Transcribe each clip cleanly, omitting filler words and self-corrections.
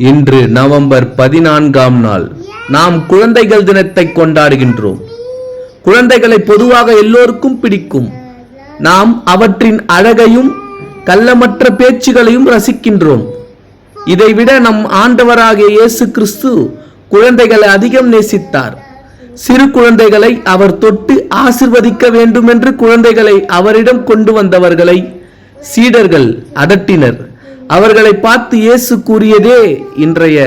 இன்று நவம்பர் 14ஆம் நாள். நாம் குழந்தைகள் தினத்தை கொண்டாடுகின்றோம். குழந்தைகளை பொதுவாக எல்லோருக்கும் பிடிக்கும். நாம் அவற்றின் அழகையும் கள்ளமற்ற பேச்சுகளையும் ரசிக்கின்றோம். இதைவிட நம் ஆண்டவராகிய இயேசு கிறிஸ்து குழந்தைகளை அதிகம் நேசித்தார். சிறு குழந்தைகளை அவர் தொட்டு ஆசிர்வதிக்க வேண்டும் என்று குழந்தைகளை அவரிடம் கொண்டு வந்தவர்களை சீடர்கள் அதட்டினர். அவர்களை பார்த்து இயேசு கூறியதே இன்றைய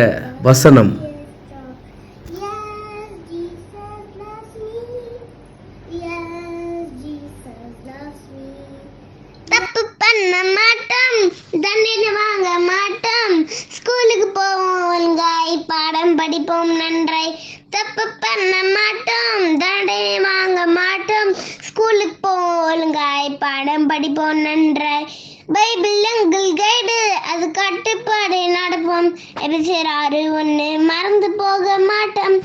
வசனம். தப்பு பண்ண மாட்டோம், தண்டனை வாங்க மாட்டோம், ஸ்கூலுக்கு போவோம் ஒழுங்காய், பாடம் படிப்போம் நன்றாய். தப்பு பண்ண மாட்டோம், தண்டனை வாங்க மாட்டோம், ஸ்கூலுக்கு போவோம் ஒழுங்காய், பாடம் படிப்போம் நன்றாய். பைபிள் எங்கள் கைடு, அது கட்டுப்பாடு நடப்போம். எபிரேயர் 6:1 மறந்து போக மாட்டோம்.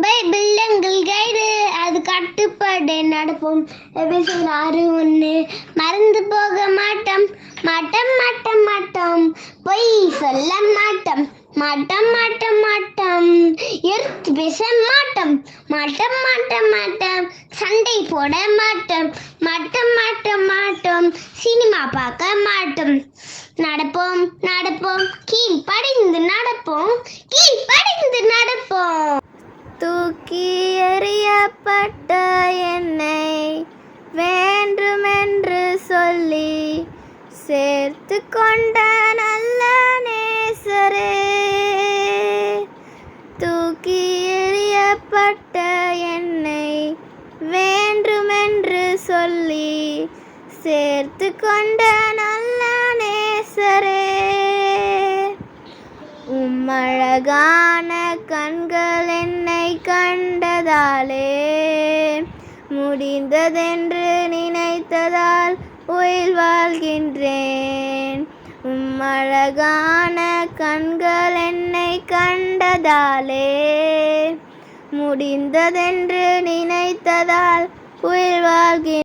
பைபிள் எங்கள் கைடு, அது கட்டுப்பாடு நடப்போம். எபிரேயர் 6:1 மறந்து போக மாட்டோம். மாட்டோம் மாட்டோம் மாட்டோம், பொய் சொல்ல மாட்டோம். மாட்டோம் மாட்டோம் மாட்டோம், எடுத்து பேச மாட்டோம். மாட்டோம் மாட்டோம் மாட்டோம், சண்டை போட மாட்டோம். மாட்டோம் மாட்டோம் மாட்டோம், சினிமா பார்க்க மாட்டோம். நடப்போம் நடப்போம், கீழ் படிந்து நடப்போம். கீழ் படிந்து நடப்போம். தூக்கி எறியப்பட்ட என்னை வேண்டுமென்று சொல்லி சேர்த்து கொண்ட நல்ல நேசரே. தூக்கி எறியப்பட்ட என்னை வேண்டுமென்று சொல்லி சேர்த்து கொண்ட நல்ல நேசரே. உம்மழகான கண்கள் என்னை கண்டதாலே முடிந்ததென்று நினைத்ததால் உயிர் வாழ்கின்றேன். உம்மழகான கண்கள் என்னை கண்டதாலே முடிந்ததென்று நினைத்ததால் உயிர் வாழ்கின்றேன்.